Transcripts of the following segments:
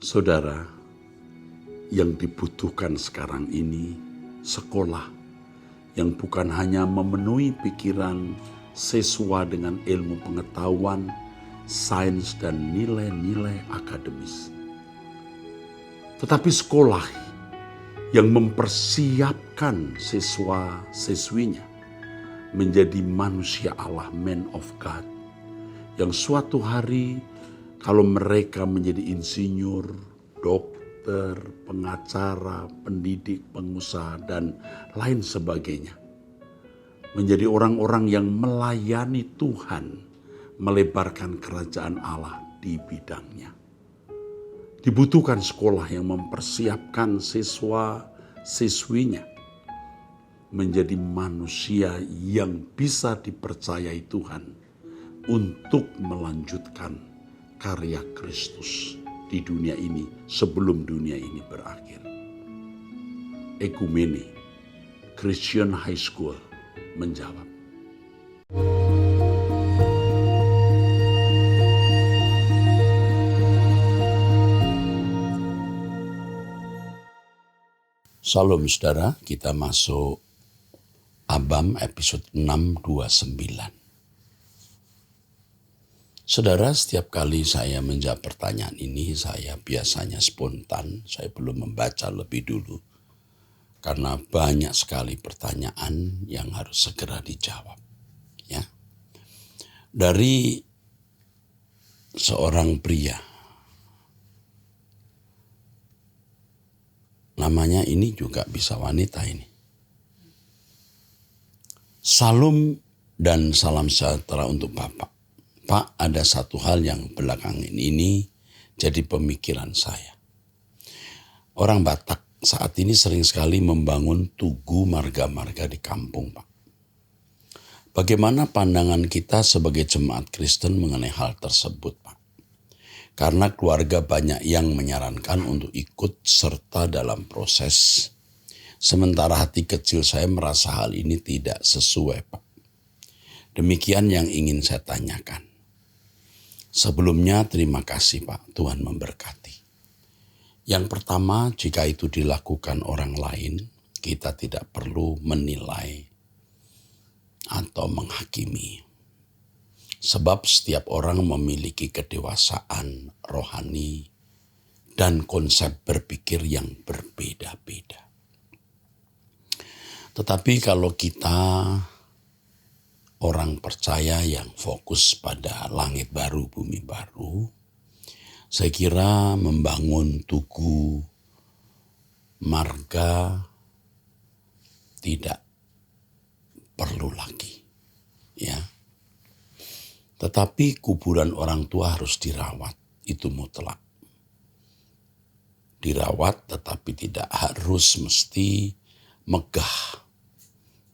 Saudara, yang dibutuhkan sekarang ini sekolah yang bukan hanya memenuhi pikiran siswa dengan ilmu pengetahuan, sains, dan nilai-nilai akademis. Tetapi sekolah yang mempersiapkan siswa-siswinya menjadi manusia Allah, man of God, yang suatu hari kalau mereka menjadi insinyur, dokter, pengacara, pendidik, pengusaha, dan lain sebagainya, menjadi orang-orang yang melayani Tuhan, melebarkan kerajaan Allah di bidangnya. Dibutuhkan sekolah yang mempersiapkan siswa-siswinya menjadi manusia yang bisa dipercayai Tuhan untuk melanjutkan karya Kristus di dunia ini sebelum dunia ini berakhir. Ekumene Christian High School menjawab. Salam saudara, kita masuk Abam episode 629. Saudara, setiap kali saya menjawab pertanyaan ini, saya biasanya spontan, saya belum membaca lebih dulu. Karena banyak sekali pertanyaan yang harus segera dijawab. Ya. Dari seorang pria, namanya ini juga bisa wanita ini. Salam dan salam sejahtera untuk Bapak. Pak, ada satu hal yang belakangan ini jadi pemikiran saya. Orang Batak saat ini sering sekali membangun tugu marga-marga di kampung, Pak. Bagaimana pandangan kita sebagai jemaat Kristen mengenai hal tersebut, Pak? Karena keluarga banyak yang menyarankan untuk ikut serta dalam proses. Sementara hati kecil saya merasa hal ini tidak sesuai, Pak. Demikian yang ingin saya tanyakan. Sebelumnya terima kasih Pak, Tuhan memberkati. Yang pertama, jika itu dilakukan orang lain, kita tidak perlu menilai atau menghakimi. Sebab setiap orang memiliki kedewasaan rohani dan konsep berpikir yang berbeda-beda. Tetapi kalau kita orang percaya yang fokus pada langit baru, bumi baru, saya kira membangun tugu marga tidak perlu lagi. Ya. Tetapi kuburan orang tua harus dirawat, itu mutlak. Dirawat tetapi tidak harus mesti megah,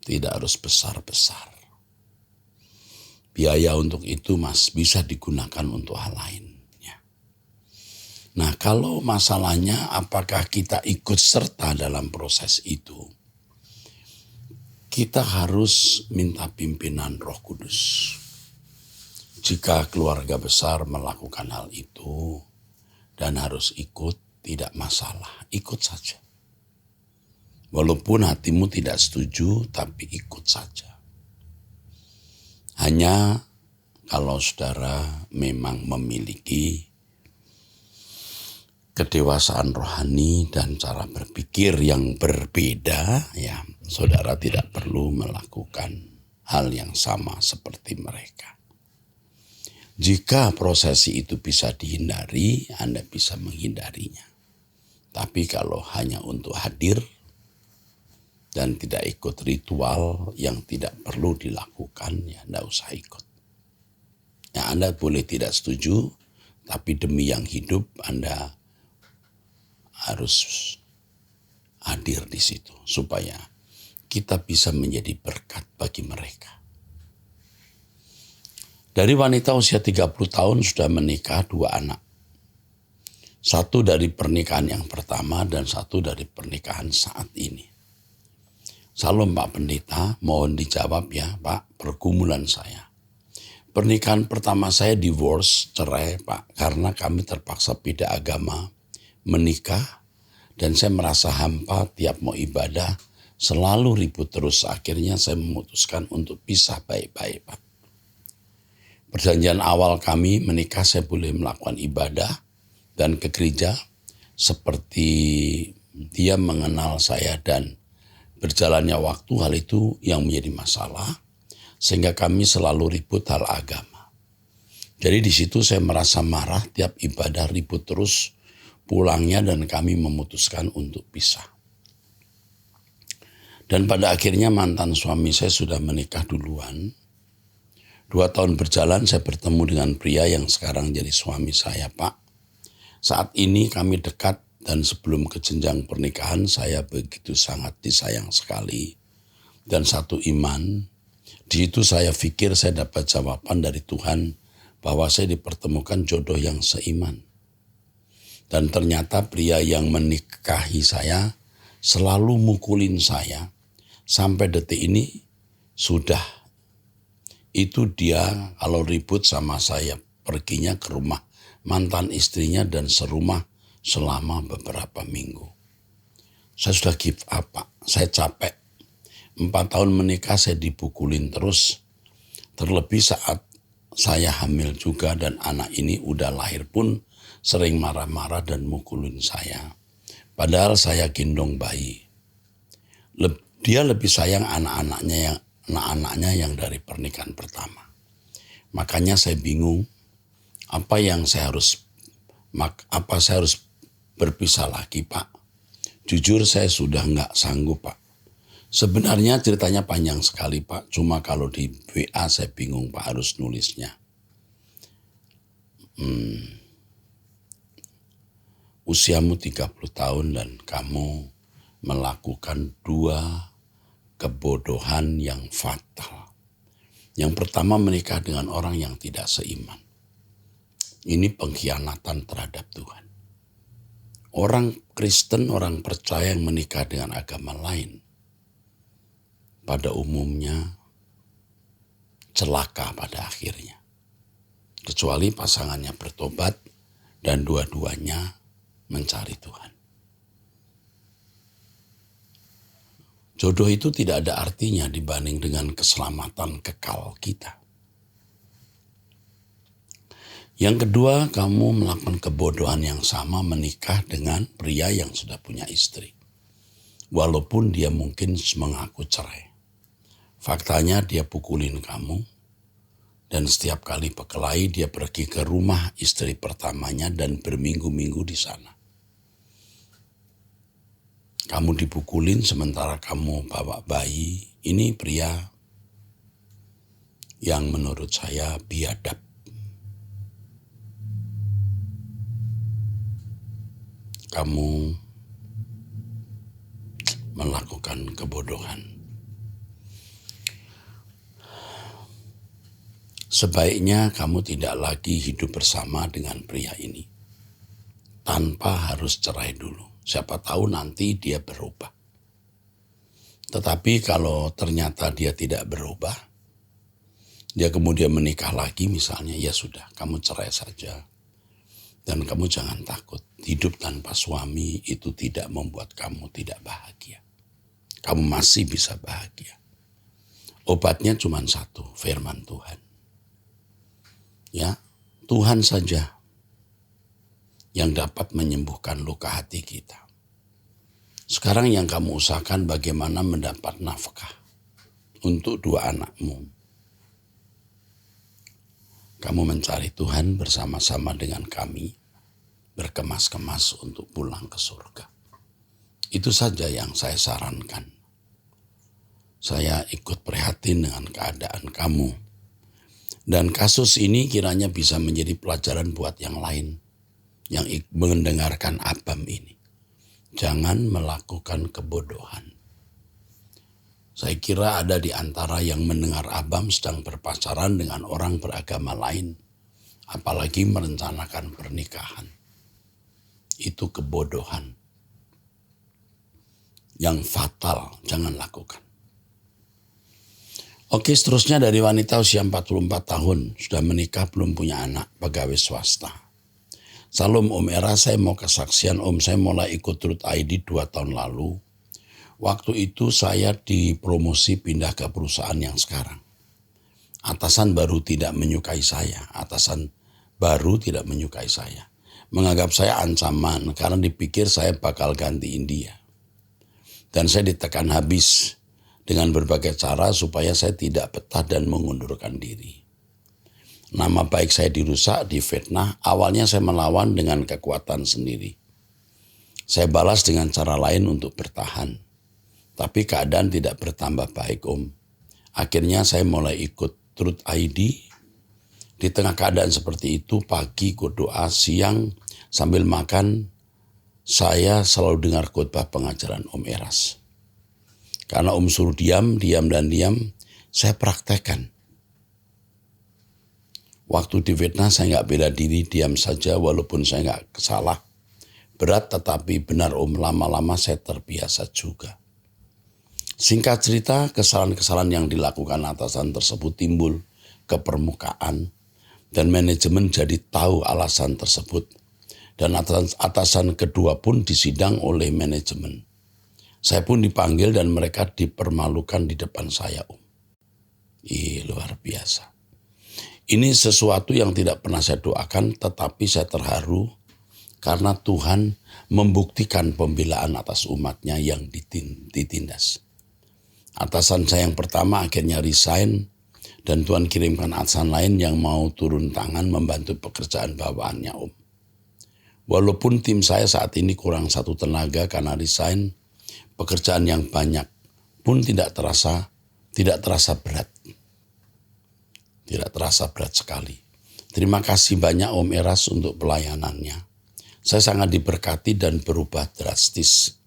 tidak harus besar-besar. Biaya untuk itu bisa digunakan untuk hal lain. Ya. Nah, kalau masalahnya apakah kita ikut serta dalam proses itu, kita harus minta pimpinan Roh Kudus. Jika keluarga besar melakukan hal itu dan harus ikut, tidak masalah, ikut saja. Walaupun hatimu tidak setuju, tapi ikut saja. Hanya kalau saudara memang memiliki kedewasaan rohani dan cara berpikir yang berbeda, ya saudara tidak perlu melakukan hal yang sama seperti mereka. Jika prosesi itu bisa dihindari, Anda bisa menghindarinya. Tapi kalau hanya untuk hadir dan tidak ikut ritual yang tidak perlu dilakukan, ya tidak usah ikut. Ya, Anda boleh tidak setuju, tapi demi yang hidup Anda harus hadir di situ supaya kita bisa menjadi berkat bagi mereka. Dari wanita usia 30 tahun sudah menikah 2 anak. Satu dari pernikahan yang pertama dan satu dari pernikahan saat ini. Salam Pak Pendeta, mohon dijawab ya Pak, pergumulan saya. Pernikahan pertama saya divorce, cerai Pak, karena kami terpaksa beda agama menikah dan saya merasa hampa tiap mau ibadah, selalu ribut terus. Akhirnya saya memutuskan untuk pisah baik-baik, Pak. Perjanjian awal kami menikah, saya boleh melakukan ibadah dan ke gereja seperti dia mengenal saya, dan berjalannya waktu hal itu yang menjadi masalah sehingga kami selalu ribut hal agama. Jadi di situ saya merasa marah, tiap ibadah ribut terus pulangnya, dan kami memutuskan untuk pisah. Dan pada akhirnya mantan suami saya sudah menikah duluan. 2 tahun berjalan saya bertemu dengan pria yang sekarang jadi suami saya, Pak. Saat ini kami dekat, dan sebelum ke jenjang pernikahan saya begitu sangat disayang sekali. Dan satu iman, di situ saya pikir saya dapat jawaban dari Tuhan bahwa saya dipertemukan jodoh yang seiman. Dan ternyata pria yang menikahi saya selalu mukulin saya. Sampai detik ini sudah. Itu dia kalau ribut sama saya perginya ke rumah mantan istrinya dan serumah selama beberapa minggu. Saya sudah give up, Pak. Saya capek. 4 tahun menikah saya dipukulin terus. Terlebih saat saya hamil juga, dan anak ini udah lahir pun sering marah-marah dan mukulin saya. Padahal saya gendong bayi. Dia lebih sayang anak-anaknya yang dari pernikahan pertama. Makanya saya bingung apa saya harus berpisah lagi, Pak. Jujur saya sudah nggak sanggup, Pak. Sebenarnya ceritanya panjang sekali, Pak. Cuma kalau di WA saya bingung, Pak, harus nulisnya. Usiamu 30 tahun dan kamu melakukan 2 kebodohan yang fatal. Yang pertama, menikah dengan orang yang tidak seiman. Ini pengkhianatan terhadap Tuhan. Orang Kristen, orang percaya yang menikah dengan agama lain, pada umumnya celaka pada akhirnya. Kecuali pasangannya bertobat dan dua-duanya mencari Tuhan. Jodoh itu tidak ada artinya dibanding dengan keselamatan kekal kita. Yang kedua, kamu melakukan kebodohan yang sama menikah dengan pria yang sudah punya istri. Walaupun dia mungkin mengaku cerai. Faktanya dia pukulin kamu, dan setiap kali berkelahi dia pergi ke rumah istri pertamanya dan berminggu-minggu di sana. Kamu dipukulin sementara kamu bawa bayi. Ini pria yang menurut saya biadab. Kamu melakukan kebodohan. Sebaiknya kamu tidak lagi hidup bersama dengan pria ini. Tanpa harus cerai dulu. Siapa tahu nanti dia berubah. Tetapi kalau ternyata dia tidak berubah, dia kemudian menikah lagi misalnya, ya sudah, kamu cerai saja. Dan kamu jangan takut, hidup tanpa suami itu tidak membuat kamu tidak bahagia. Kamu masih bisa bahagia. Obatnya cuma satu, firman Tuhan. Ya, Tuhan saja yang dapat menyembuhkan luka hati kita. Sekarang yang kamu usahakan bagaimana mendapat nafkah untuk 2 anakmu. Kamu mencari Tuhan bersama-sama dengan kami, berkemas-kemas untuk pulang ke surga. Itu saja yang saya sarankan. Saya ikut prihatin dengan keadaan kamu. Dan kasus ini kiranya bisa menjadi pelajaran buat yang lain yang mendengarkan Abam ini. Jangan melakukan kebodohan. Saya kira ada di antara yang mendengar Abam sedang berpacaran dengan orang beragama lain, apalagi merencanakan pernikahan. Itu kebodohan yang fatal, jangan lakukan. Oke, seterusnya dari wanita usia 44 tahun, sudah menikah belum punya anak, pegawai swasta. Salam Om Era, saya mau kesaksian Om, saya mulai ikut Truth ID 2 tahun lalu. Waktu itu saya dipromosi pindah ke perusahaan yang sekarang. Atasan baru tidak menyukai saya, menganggap saya ancaman karena dipikir saya bakal gantiin dia. Dan saya ditekan habis dengan berbagai cara supaya saya tidak betah dan mengundurkan diri. Nama baik saya dirusak, difitnah. Awalnya saya melawan dengan kekuatan sendiri. Saya balas dengan cara lain untuk bertahan. Tapi keadaan tidak bertambah baik Om. Akhirnya saya mulai ikut Truth ID. Di tengah keadaan seperti itu, pagi ikut doa, siang sambil makan, saya selalu dengar khotbah pengajaran Om Eras. Karena Om suruh diam, saya praktekkan. Waktu di fitnah saya nggak bela diri, diam saja walaupun saya nggak salah. Berat tetapi benar Om, lama-lama saya terbiasa juga. Singkat cerita, kesalahan-kesalahan yang dilakukan atasan tersebut timbul ke permukaan dan manajemen jadi tahu alasan tersebut. Dan atasan kedua pun disidang oleh manajemen. Saya pun dipanggil dan mereka dipermalukan di depan saya Om. Luar biasa. Ini sesuatu yang tidak pernah saya doakan, tetapi saya terharu karena Tuhan membuktikan pembelaan atas umatnya yang ditindas. Atasan saya yang pertama akhirnya resign dan Tuhan kirimkan atasan lain yang mau turun tangan membantu pekerjaan bawaannya Om. Walaupun tim saya saat ini kurang satu tenaga karena resign, pekerjaan yang banyak pun tidak terasa berat. Tidak terasa berat sekali. Terima kasih banyak Om Eras untuk pelayanannya. Saya sangat diberkati dan berubah drastis.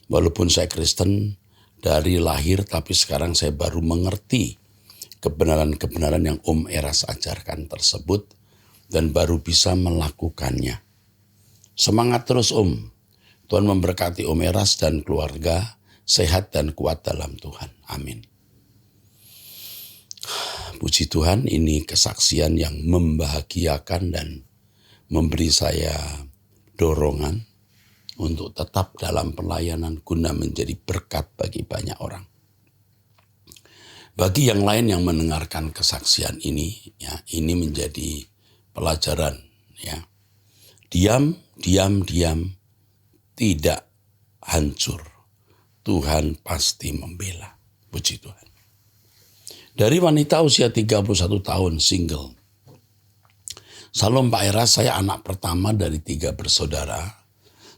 Walaupun saya Kristen dari lahir, tapi sekarang saya baru mengerti kebenaran-kebenaran yang Om Eras ajarkan tersebut dan baru bisa melakukannya. Semangat terus Om. Tuhan memberkati Om Eras dan keluarga, sehat dan kuat dalam Tuhan. Amin. Puji Tuhan, ini kesaksian yang membahagiakan dan memberi saya dorongan untuk tetap dalam pelayanan guna menjadi berkat bagi banyak orang. Bagi yang lain yang mendengarkan kesaksian ini, ya, ini menjadi pelajaran, ya. Diam, tidak hancur. Tuhan pasti membela. Puji Tuhan. Dari wanita usia 31 tahun, single. Salam Pak Eras, saya anak pertama dari 3 bersaudara.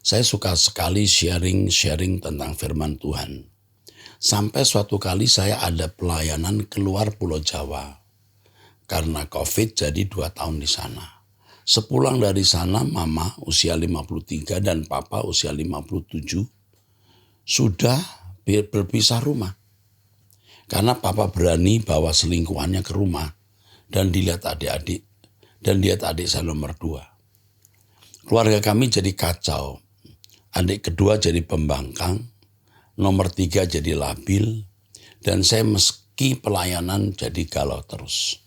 Saya suka sekali sharing tentang firman Tuhan. Sampai suatu kali saya ada pelayanan keluar Pulau Jawa. Karena COVID jadi 2 tahun di sana. Sepulang dari sana, mama usia 53 dan papa usia 57 sudah berpisah rumah. Karena papa berani bawa selingkuhannya ke rumah dan dilihat adik-adik. Dan lihat adik saya nomor 2. Keluarga kami jadi kacau. Adik kedua jadi pembangkang. Nomor 3 jadi labil. Dan saya meski pelayanan jadi galau terus.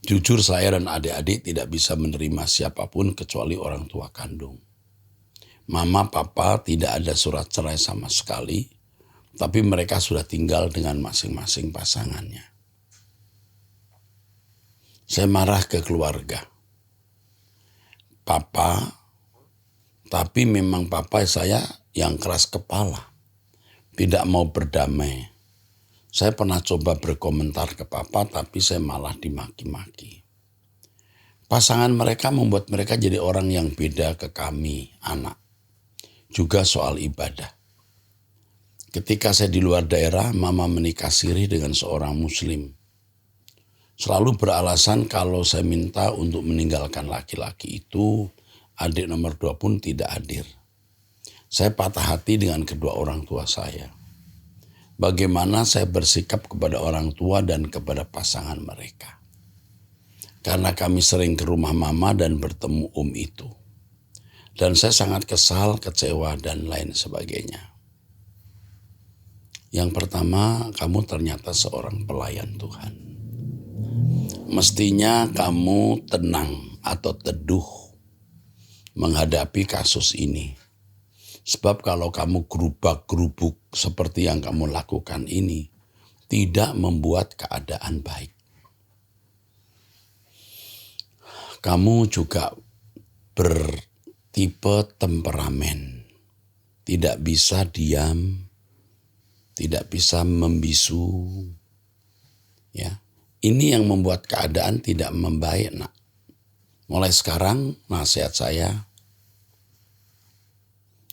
Jujur saya dan adik-adik tidak bisa menerima siapapun kecuali orang tua kandung. Mama, papa tidak ada surat cerai sama sekali. Tapi mereka sudah tinggal dengan masing-masing pasangannya. Saya marah ke keluarga. Tapi memang papa saya yang keras kepala. Tidak mau berdamai. Saya pernah coba berkomentar ke papa, tapi saya malah dimaki-maki. Pasangan mereka membuat mereka jadi orang yang beda ke kami, anak. Juga soal ibadah. Ketika saya di luar daerah, mama menikah siri dengan seorang muslim. Selalu beralasan kalau saya minta untuk meninggalkan laki-laki itu, adik nomor 2 pun tidak hadir. Saya patah hati dengan kedua orang tua saya. Bagaimana saya bersikap kepada orang tua dan kepada pasangan mereka. Karena kami sering ke rumah mama dan bertemu om itu. Dan saya sangat kesal, kecewa, dan lain sebagainya. Yang pertama, kamu ternyata seorang pelayan Tuhan. Mestinya kamu tenang atau teduh menghadapi kasus ini. Sebab kalau kamu gerubak-gerubuk seperti yang kamu lakukan ini, tidak membuat keadaan baik. Kamu juga bertipe temperamen. Tidak bisa diam, tidak bisa membisu. Ya, ini yang membuat keadaan tidak membaik, nak. Mulai sekarang nasihat saya,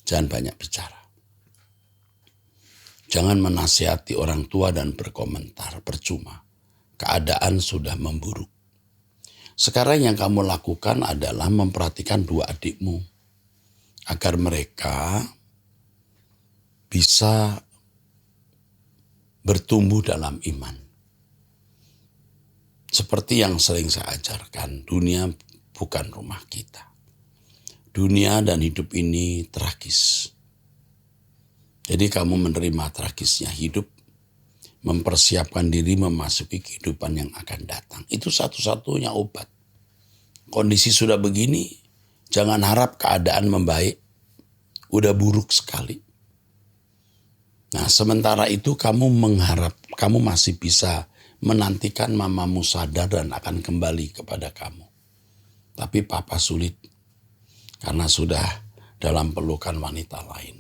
jangan banyak bicara. Jangan menasihati orang tua dan berkomentar, percuma. Keadaan sudah memburuk. Sekarang yang kamu lakukan adalah memperhatikan dua adikmu, agar mereka bisa bertumbuh dalam iman. Seperti yang sering saya ajarkan, dunia bukan rumah kita. Dunia dan hidup ini tragis. Jadi kamu menerima tragisnya hidup, mempersiapkan diri memasuki kehidupan yang akan datang. Itu satu-satunya obat. Kondisi sudah begini, jangan harap keadaan membaik. Udah buruk sekali. Nah, sementara itu kamu masih bisa menantikan mamamu sadar dan akan kembali kepada kamu. Tapi papa sulit karena sudah dalam pelukan wanita lain.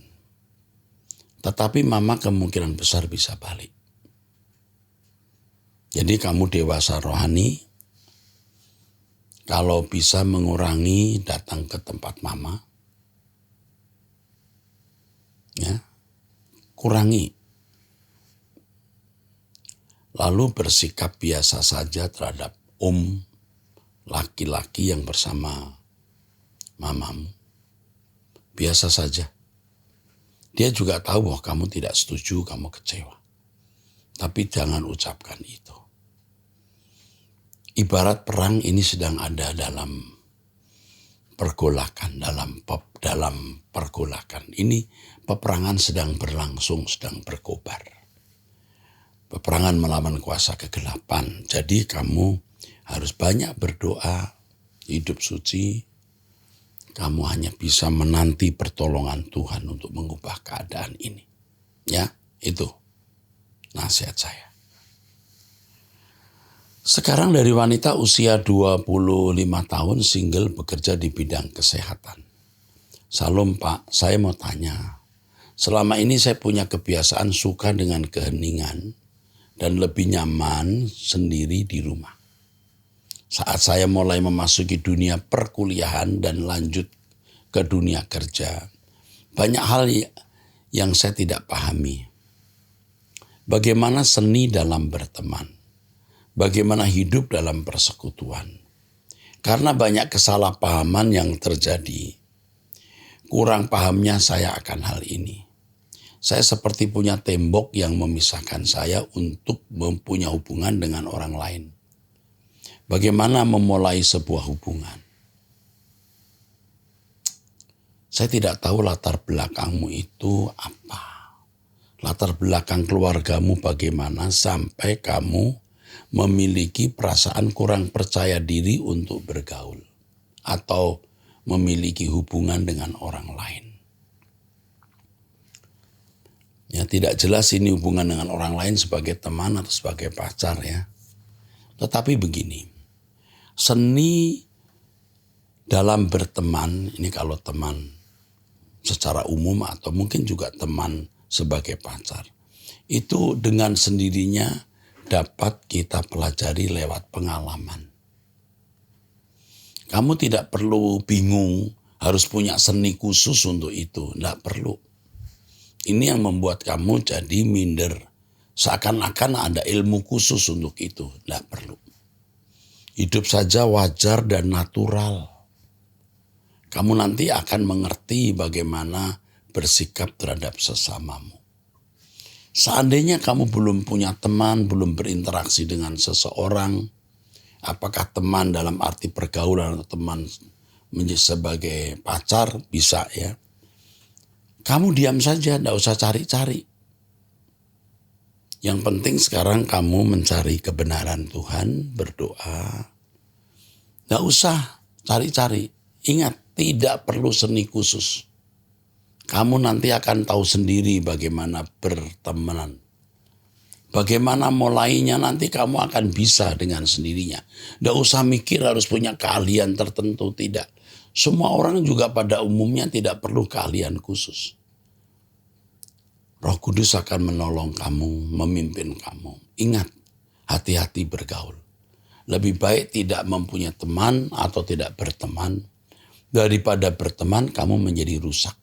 Tetapi mama kemungkinan besar bisa balik. Jadi kamu dewasa rohani, kalau bisa mengurangi datang ke tempat mama, ya, kurangi. Lalu bersikap biasa saja terhadap laki-laki yang bersama mamamu. Biasa saja. Dia juga tahu bahwa kamu tidak setuju, kamu kecewa. Tapi jangan ucapkan itu. Ibarat perang ini sedang ada dalam pergolakan, dalam pergolakan. Ini peperangan sedang berlangsung, sedang berkobar. Peperangan melawan kuasa kegelapan. Jadi kamu harus banyak berdoa, hidup suci. Kamu hanya bisa menanti pertolongan Tuhan untuk mengubah keadaan ini. Ya, itu nasihat saya. Sekarang dari wanita usia 25 tahun single bekerja di bidang kesehatan. Salam Pak, saya mau tanya. Selama ini saya punya kebiasaan suka dengan keheningan dan lebih nyaman sendiri di rumah. Saat saya mulai memasuki dunia perkuliahan dan lanjut ke dunia kerja, banyak hal yang saya tidak pahami. Bagaimana seni dalam berteman? Bagaimana hidup dalam persekutuan? Karena banyak kesalahpahaman yang terjadi. Kurang pahamnya saya akan hal ini. Saya seperti punya tembok yang memisahkan saya untuk mempunyai hubungan dengan orang lain. Bagaimana memulai sebuah hubungan? Saya tidak tahu latar belakangmu itu apa. Latar belakang keluargamu bagaimana sampai kamu memiliki perasaan kurang percaya diri untuk bergaul atau memiliki hubungan dengan orang lain. Ya, tidak jelas ini hubungan dengan orang lain sebagai teman atau sebagai pacar ya. Tetapi begini, seni dalam berteman, ini kalau teman secara umum atau mungkin juga teman sebagai pacar, itu dengan sendirinya dapat kita pelajari lewat pengalaman. Kamu tidak perlu bingung harus punya seni khusus untuk itu, tidak perlu. Ini yang membuat kamu jadi minder. Seakan-akan ada ilmu khusus untuk itu, tidak perlu. Hidup saja wajar dan natural. Kamu nanti akan mengerti bagaimana bersikap terhadap sesamamu. Seandainya kamu belum punya teman, belum berinteraksi dengan seseorang, apakah teman dalam arti pergaulan atau teman sebagai pacar, bisa ya. Kamu diam saja, tidak usah cari-cari. Yang penting sekarang kamu mencari kebenaran Tuhan, berdoa. Tidak usah cari-cari. Ingat, Tidak perlu seni khusus. Kamu nanti akan tahu sendiri bagaimana bertemanan. Bagaimana mulainya nanti kamu akan bisa dengan sendirinya. Tidak usah mikir harus punya keahlian tertentu, tidak. Semua orang juga pada umumnya tidak perlu keahlian khusus. Roh Kudus akan menolong kamu, memimpin kamu. Ingat, hati-hati bergaul. Lebih baik tidak mempunyai teman atau tidak berteman. Daripada berteman kamu menjadi rusak.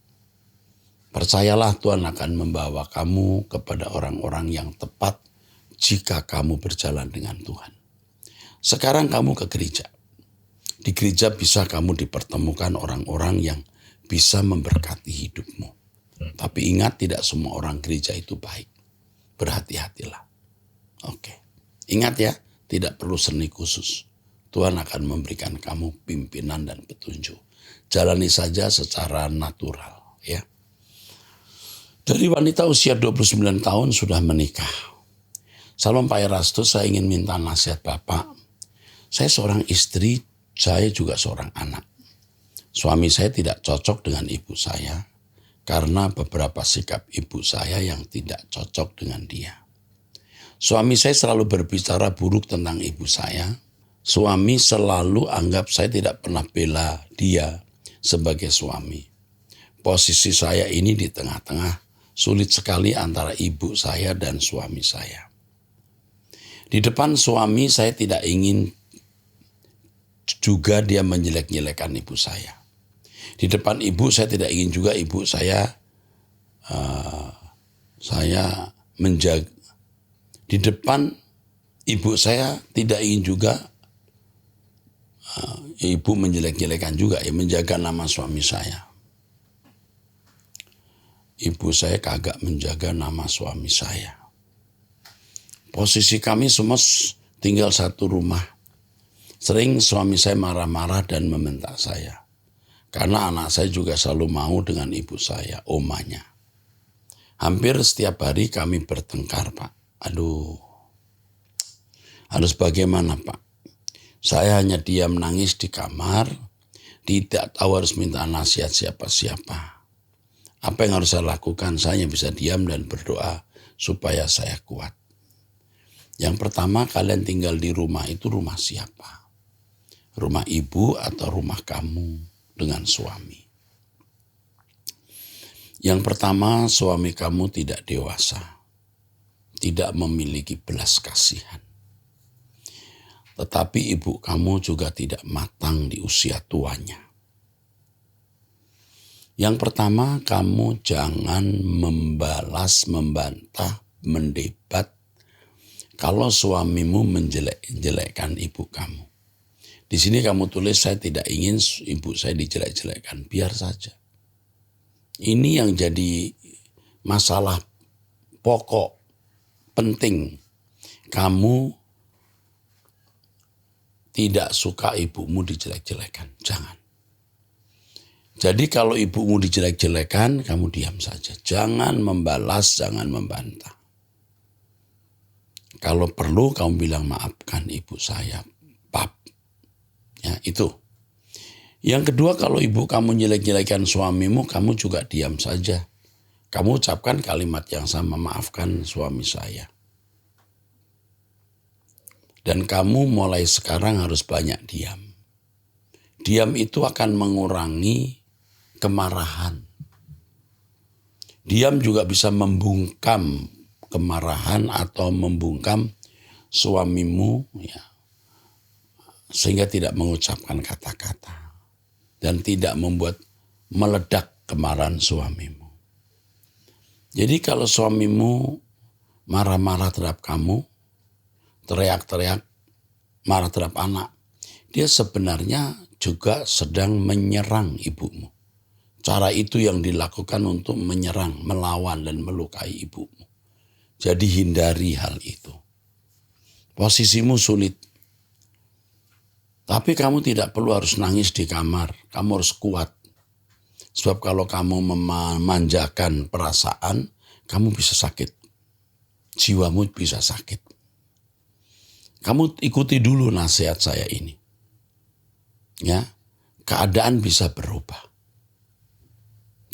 Percayalah Tuhan akan membawa kamu kepada orang-orang yang tepat jika kamu berjalan dengan Tuhan. Sekarang kamu ke gereja. Di gereja bisa kamu dipertemukan orang-orang yang bisa memberkati hidupmu. Tapi ingat, tidak semua orang gereja itu baik. Berhati-hatilah. Oke. Ingat ya, tidak perlu seni khusus. Tuhan akan memberikan kamu pimpinan dan petunjuk. Jalani saja secara natural ya. Dari wanita usia 29 tahun sudah menikah. Salam Pak Erastus, saya ingin minta nasihat Bapak. Saya seorang istri, saya juga seorang anak. Suami saya tidak cocok dengan ibu saya karena beberapa sikap ibu saya yang tidak cocok dengan dia. Suami saya selalu berbicara buruk tentang ibu saya. Suami selalu anggap saya tidak pernah bela dia sebagai suami. Posisi saya ini di tengah-tengah. Sulit sekali antara ibu saya dan suami saya. Di depan suami saya tidak ingin juga dia menjelek-jelekan ibu saya. Di depan ibu saya tidak ingin juga ibu saya menjaga. Di depan ibu saya tidak ingin juga ibu menjelek-jelekan juga, ya, menjaga nama suami saya. Ibu saya kagak menjaga nama suami saya. Posisi kami semua tinggal satu rumah. Sering suami saya marah-marah dan membentak saya. Karena anak saya juga selalu mau dengan ibu saya, omanya. Hampir setiap hari kami bertengkar, Pak. Aduh, harus bagaimana, Pak? Saya hanya diam nangis di kamar, tidak tahu harus minta nasihat siapa-siapa. Apa yang harus saya lakukan? Saya hanya bisa diam dan berdoa supaya saya kuat. Yang pertama, kalian tinggal di rumah itu rumah siapa? Rumah ibu atau rumah kamu dengan suami? Yang pertama, suami kamu tidak dewasa, tidak memiliki belas kasihan. Tetapi ibu kamu juga tidak matang di usia tuanya. Yang pertama, kamu jangan membalas, membantah, mendebat kalau suamimu menjelek-jelekkan ibu kamu. Di sini kamu tulis, saya tidak ingin ibu saya dijelek-jelekkan, biar saja. Ini yang jadi masalah pokok, penting. Kamu tidak suka ibumu dijelek-jelekan, jangan. Jadi kalau ibumu dijelek-jelekan, kamu diam saja. Jangan membalas, jangan membantah. Kalau perlu kamu bilang, maafkan ibu saya, Pap. Ya, itu. Yang kedua, kalau ibu kamu jelek-jelekan suamimu, kamu juga diam saja. Kamu ucapkan kalimat yang sama, maafkan suami saya. Dan kamu mulai sekarang harus banyak diam. Diam itu akan mengurangi kemarahan. Diam juga bisa membungkam kemarahan atau membungkam suamimu, ya, sehingga tidak mengucapkan kata-kata dan tidak membuat meledak kemarahan suamimu. Jadi kalau suamimu marah-marah terhadap kamu, teriak-teriak, marah terhadap anak, dia sebenarnya juga sedang menyerang ibumu. Cara itu yang dilakukan untuk menyerang, melawan, dan melukai ibumu. Jadi hindari hal itu. Posisimu sulit. Tapi kamu tidak perlu harus nangis di kamar. Kamu harus kuat. Sebab kalau kamu memanjakan perasaan, kamu bisa sakit. Jiwamu bisa sakit. Kamu ikuti dulu nasihat saya ini. Ya. keadaan bisa berubah.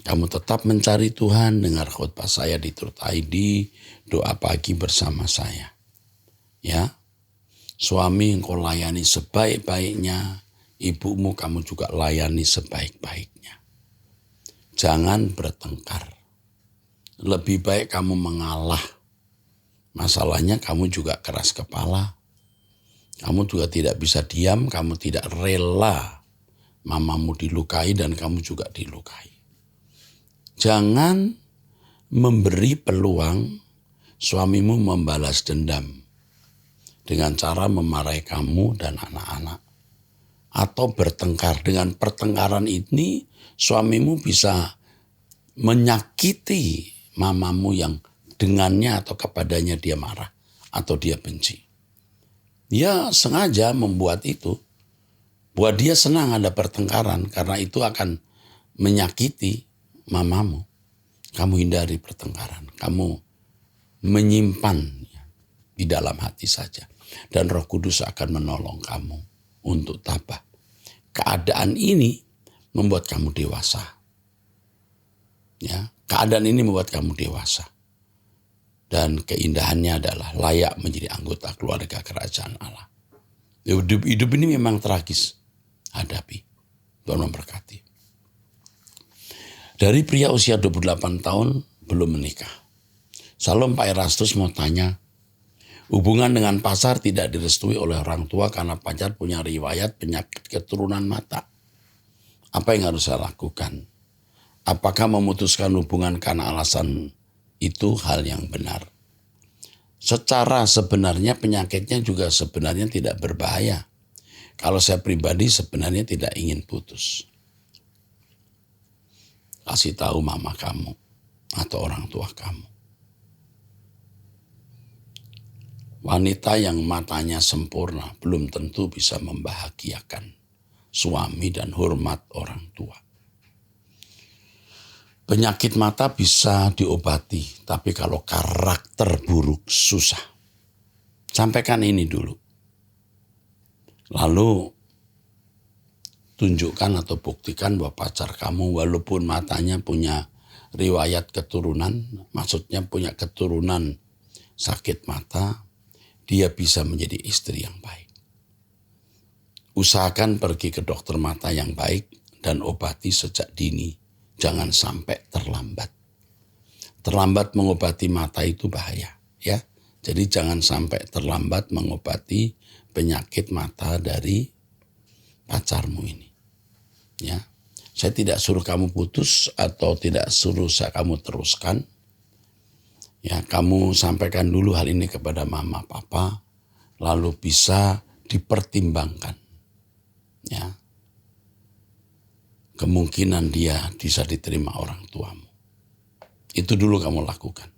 Kamu tetap mencari Tuhan, dengar khotbah saya di Truth ID, doa pagi bersama saya. Ya, suami engkau layani sebaik-baiknya, ibumu kamu juga layani sebaik-baiknya. Jangan bertengkar. Lebih baik kamu mengalah. Masalahnya kamu juga keras kepala. Kamu juga tidak bisa diam, kamu tidak rela mamamu dilukai dan kamu juga dilukai. Jangan memberi peluang suamimu membalas dendam dengan cara memarahi kamu dan anak-anak. Atau bertengkar. Dengan pertengkaran ini suamimu bisa menyakiti mamamu yang dengannya atau kepadanya dia marah atau dia benci. Dia sengaja membuat itu. Buat dia senang ada pertengkaran karena itu akan menyakiti mamamu. Kamu hindari pertengkaran. Kamu menyimpan di dalam hati saja. Dan Roh Kudus akan menolong kamu untuk tabah. Keadaan ini membuat kamu dewasa. Ya, keadaan ini membuat kamu dewasa. Dan keindahannya adalah layak menjadi anggota keluarga kerajaan Allah. Hidup ini memang tragis. Hadapi. Tuhan memberkati. Dari pria usia 28 tahun belum menikah. Salom Pak Erastus mau tanya, hubungan dengan pacar tidak direstui oleh orang tua karena pacar punya riwayat penyakit keturunan mata. Apa yang harus saya lakukan? Apakah memutuskan hubungan karena alasan itu hal yang benar? Secara sebenarnya penyakitnya juga sebenarnya tidak berbahaya. Kalau saya pribadi sebenarnya tidak ingin putus. Kasih tahu mama kamu atau orang tua kamu. Wanita yang matanya sempurna belum tentu bisa membahagiakan suami dan hormat orang tua. Penyakit mata bisa diobati, tapi kalau karakter buruk susah. Sampaikan ini dulu. Lalu tunjukkan atau buktikan bahwa pacar kamu walaupun matanya punya riwayat keturunan, maksudnya punya keturunan sakit mata, dia bisa menjadi istri yang baik. Usahakan pergi ke dokter mata yang baik dan obati sejak dini. Jangan sampai terlambat. Terlambat mengobati mata itu bahaya, ya. Jadi jangan sampai terlambat mengobati penyakit mata dari pacarmu ini. Ya. Saya tidak suruh kamu putus atau tidak suruh kamu teruskan. Ya, kamu sampaikan dulu hal ini kepada mama papa, lalu bisa dipertimbangkan. Ya. Kemungkinan dia bisa diterima orang tuamu. Itu dulu kamu lakukan.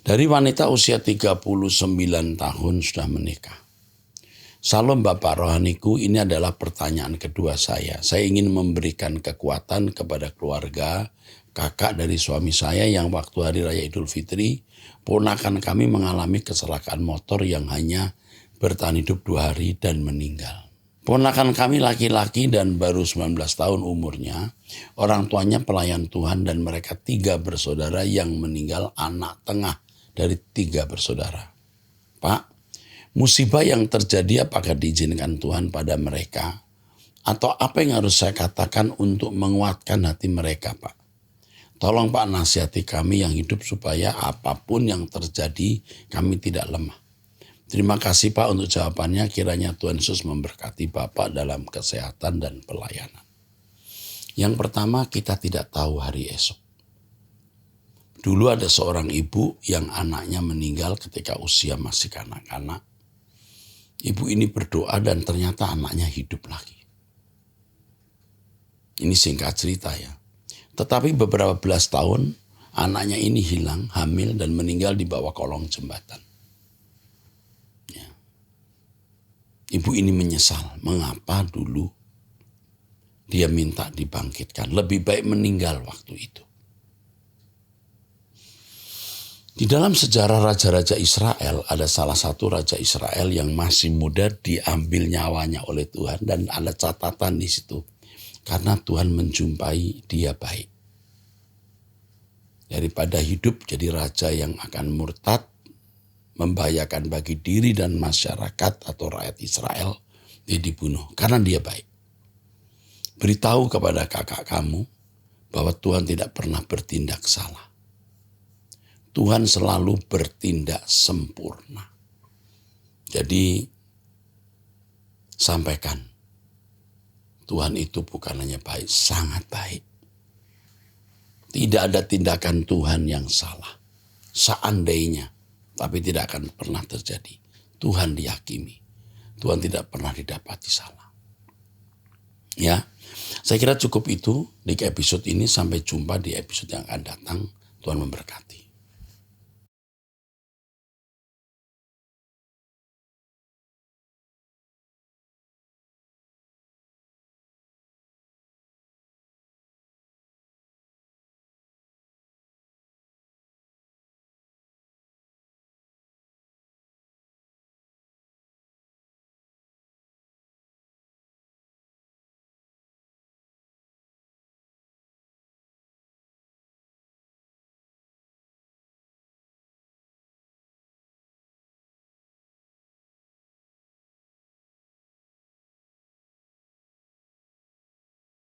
Dari wanita usia 39 tahun sudah menikah. Salom Bapak Rohaniku, ini adalah pertanyaan kedua saya. Saya ingin memberikan kekuatan kepada keluarga, kakak dari suami saya yang waktu Hari Raya Idul Fitri, ponakan kami mengalami kecelakaan motor yang hanya bertahan hidup 2 hari dan meninggal. Ponakan kami laki-laki dan baru 19 tahun umurnya, orang tuanya pelayan Tuhan dan mereka 3 bersaudara yang meninggal anak tengah dari 3 bersaudara. Pak, musibah yang terjadi apakah diizinkan Tuhan pada mereka? Atau apa yang harus saya katakan untuk menguatkan hati mereka, Pak? Tolong Pak nasihati kami yang hidup supaya apapun yang terjadi kami tidak lemah. Terima kasih Pak untuk jawabannya. Kiranya Tuhan Yesus memberkati Bapak dalam kesehatan dan pelayanan. Yang pertama, kita tidak tahu hari esok. Dulu ada seorang ibu yang anaknya meninggal ketika usia masih kanak-kanak. Ibu ini berdoa dan ternyata anaknya hidup lagi. Ini singkat cerita ya. Tetapi beberapa belas tahun anaknya ini hilang, hamil dan meninggal di bawah kolong jembatan. Ibu ini menyesal, mengapa dulu dia minta dibangkitkan. Lebih baik meninggal waktu itu. Di dalam sejarah raja-raja Israel, ada salah satu raja Israel yang masih muda diambil nyawanya oleh Tuhan, dan ada catatan di situ. Karena Tuhan menjumpai dia baik. Daripada hidup jadi raja yang akan murtad, membahayakan bagi diri dan masyarakat atau rakyat Israel, dia dibunuh karena dia baik. Beritahu kepada kakak kamu bahwa Tuhan tidak pernah bertindak salah. Tuhan selalu bertindak sempurna. Jadi sampaikan, Tuhan itu bukan hanya baik, sangat baik. Tidak ada tindakan Tuhan yang salah. Seandainya, tapi tidak akan pernah terjadi. Tuhan dihakimi. Tuhan tidak pernah didapati salah. Ya, saya kira cukup itu di episode ini. Sampai jumpa di episode yang akan datang. Tuhan memberkati.